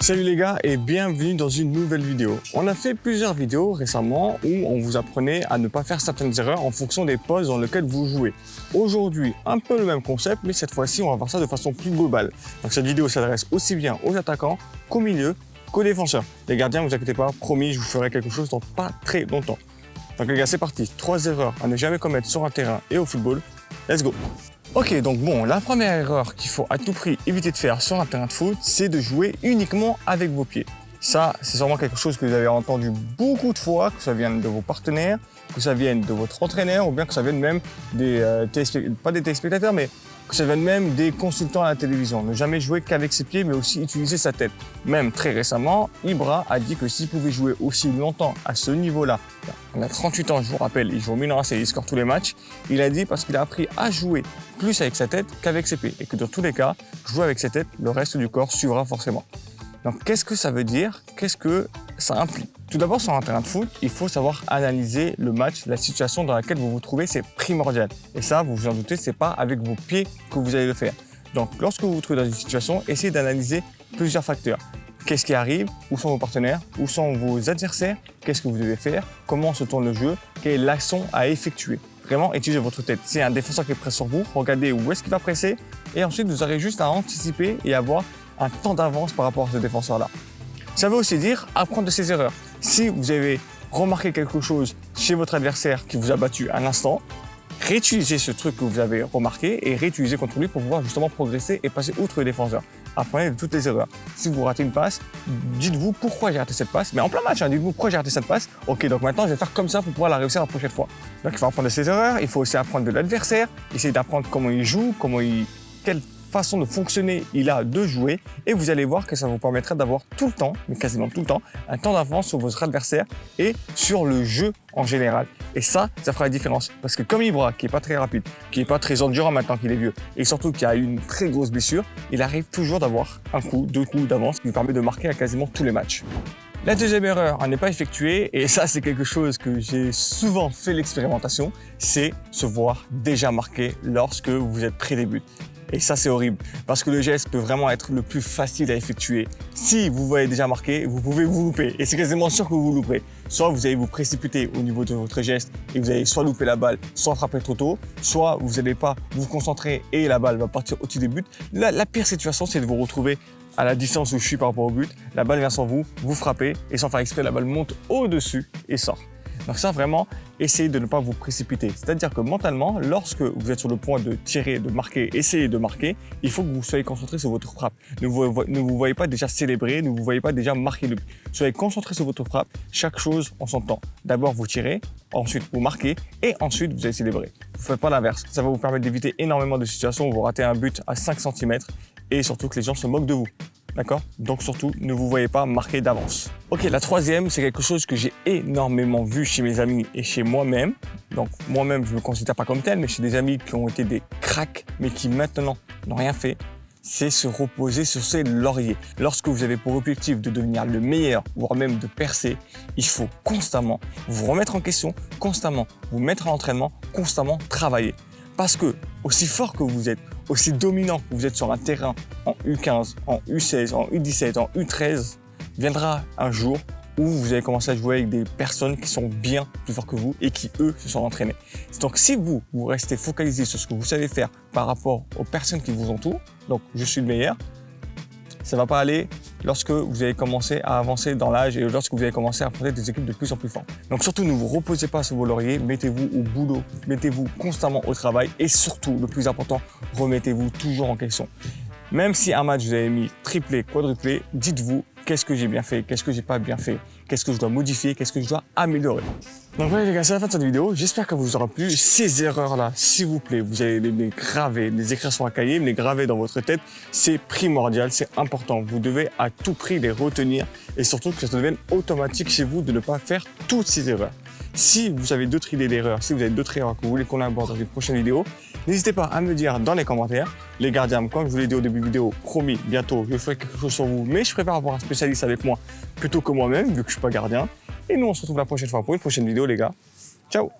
Salut les gars et bienvenue dans une nouvelle vidéo. On a fait plusieurs vidéos récemment où on vous apprenait à ne pas faire certaines erreurs en fonction des postes dans lesquels vous jouez. Aujourd'hui, un peu le même concept, mais cette fois-ci, on va voir ça de façon plus globale. Donc cette vidéo s'adresse aussi bien aux attaquants qu'au milieu, qu'aux défenseurs. Les gardiens, ne vous inquiétez pas, promis, je vous ferai quelque chose dans pas très longtemps. Donc les gars, c'est parti. 3 erreurs à ne jamais commettre sur un terrain et au football. Let's go! Ok, donc bon, la première erreur qu'il faut à tout prix éviter de faire sur un terrain de foot, c'est de jouer uniquement avec vos pieds. Ça, c'est sûrement quelque chose que vous avez entendu beaucoup de fois, que ça vienne de vos partenaires, que ça vienne de votre entraîneur, ou bien que ça vienne même des pas des téléspectateurs, mais que ça vienne même des consultants à la télévision. Ne jamais jouer qu'avec ses pieds, mais aussi utiliser sa tête. Même très récemment, Ibra a dit que s'il pouvait jouer aussi longtemps à ce niveau-là, on a 38 ans, je vous rappelle, il joue au Milan AC, il score tous les matchs, il a dit parce qu'il a appris à jouer plus avec sa tête qu'avec ses pieds. Et que dans tous les cas, jouer avec sa tête, le reste du corps suivra forcément. Donc qu'est-ce que ça veut dire? Qu'est-ce que ça implique? Tout d'abord, sur un terrain de foot, il faut savoir analyser le match, la situation dans laquelle vous vous trouvez, c'est primordial. Et ça, vous vous en doutez, c'est pas avec vos pieds que vous allez le faire. Donc lorsque vous vous trouvez dans une situation, essayez d'analyser plusieurs facteurs. Qu'est-ce qui arrive? Où sont vos partenaires? Où sont vos adversaires? Qu'est-ce que vous devez faire? Comment se tourne le jeu? Quelle est l'action à effectuer? Vraiment, utilisez votre tête. Si un défenseur qui presse sur vous, regardez où est-ce qu'il va presser et ensuite vous aurez juste à anticiper et avoir un temps d'avance par rapport à ce défenseur-là. Ça veut aussi dire apprendre de ses erreurs. Si vous avez remarqué quelque chose chez votre adversaire qui vous a battu à l'instant, réutilisez ce truc que vous avez remarqué et réutilisez contre lui pour pouvoir justement progresser et passer outre le défenseur. Apprenez de toutes les erreurs. Si vous ratez une passe, dites-vous pourquoi j'ai raté cette passe. Mais en plein match, dites-vous pourquoi j'ai raté cette passe. Ok, donc maintenant je vais faire comme ça pour pouvoir la réussir la prochaine fois. Donc il faut apprendre de ses erreurs, il faut aussi apprendre de l'adversaire, essayer d'apprendre comment il joue, quelle façon de fonctionner il a de jouer. Et vous allez voir que ça vous permettra d'avoir tout le temps, mais quasiment tout le temps, un temps d'avance sur votre adversaire et sur le jeu en général. Et ça fera la différence. Parce que comme Ibra, qui n'est pas très rapide, qui n'est pas très endurant maintenant qu'il est vieux, et surtout qui a eu une très grosse blessure, il arrive toujours d'avoir un coup, 2 coups d'avance qui lui permet de marquer à quasiment tous les matchs. La deuxième erreur à ne pas effectuer, et ça c'est quelque chose que j'ai souvent fait l'expérimentation, c'est se voir déjà marqué lorsque vous êtes près des buts. Et ça, c'est horrible parce que le geste peut vraiment être le plus facile à effectuer. Si vous voyez déjà marqué, vous pouvez vous louper et c'est quasiment sûr que vous vous louperez. Soit vous allez vous précipiter au niveau de votre geste et vous allez soit louper la balle, soit frapper trop tôt, soit vous n'allez pas vous concentrer et la balle va partir au-dessus des buts. La pire situation, c'est de vous retrouver à la distance où je suis par rapport au but. La balle vient sur vous, vous frappez et sans faire exprès, la balle monte au-dessus et sort. Donc ça, vraiment, essayez de ne pas vous précipiter. C'est-à-dire que mentalement, lorsque vous êtes sur le point de tirer, de marquer, essayez de marquer, il faut que vous soyez concentré sur votre frappe. Ne vous voyez pas déjà célébrer, ne vous voyez pas déjà marquer le but. Soyez concentré sur votre frappe, chaque chose en son temps. D'abord, vous tirez, ensuite vous marquez et ensuite vous allez célébrer. Vous ne faites pas l'inverse. Ça va vous permettre d'éviter énormément de situations où vous ratez un but à 5 cm et surtout que les gens se moquent de vous. D'accord? Donc surtout, ne vous voyez pas marquer d'avance. Ok, la troisième, c'est quelque chose que j'ai énormément vu chez mes amis et chez moi-même. Donc moi-même, je ne me considère pas comme tel, mais chez des amis qui ont été des cracks, mais qui maintenant n'ont rien fait, c'est se reposer sur ses lauriers. Lorsque vous avez pour objectif de devenir le meilleur, voire même de percer, il faut constamment vous remettre en question, constamment vous mettre à l'entraînement, constamment travailler. Parce que, aussi fort que vous êtes, aussi dominant que vous êtes sur un terrain en U15, en U16, en U17, en U13, viendra un jour où vous allez commencer à jouer avec des personnes qui sont bien plus fortes que vous et qui, eux, se sont entraînés. Donc, si vous restez focalisé sur ce que vous savez faire par rapport aux personnes qui vous entourent, donc je suis le meilleur, ça ne va pas aller lorsque vous allez commencer à avancer dans l'âge et lorsque vous allez commencer à affronter des équipes de plus en plus fortes. Donc surtout, ne vous reposez pas sur vos lauriers, mettez-vous au boulot, mettez-vous constamment au travail et surtout, le plus important, remettez-vous toujours en question. Même si un match vous avez mis triplé, quadruplé, dites-vous qu'est-ce que j'ai bien fait, qu'est-ce que j'ai pas bien fait, qu'est-ce que je dois modifier, qu'est-ce que je dois améliorer. Donc voilà les gars, c'est la fin de cette vidéo. J'espère que vous aura plu. Ces erreurs-là, s'il vous plaît, vous allez les graver, les écrire sur un cahier, les graver dans votre tête. C'est primordial, c'est important. Vous devez à tout prix les retenir et surtout que ça devienne automatique chez vous de ne pas faire toutes ces erreurs. Si vous avez d'autres idées d'erreurs, si vous avez d'autres erreurs que vous voulez qu'on aborde dans une prochaine vidéo, n'hésitez pas à me dire dans les commentaires. Les gardiens, comme je vous l'ai dit au début de vidéo, promis, bientôt, je ferai quelque chose sur vous, mais je préfère avoir un spécialiste avec moi plutôt que moi-même, vu que je ne suis pas gardien. Et nous, on se retrouve la prochaine fois pour une prochaine vidéo, les gars. Ciao!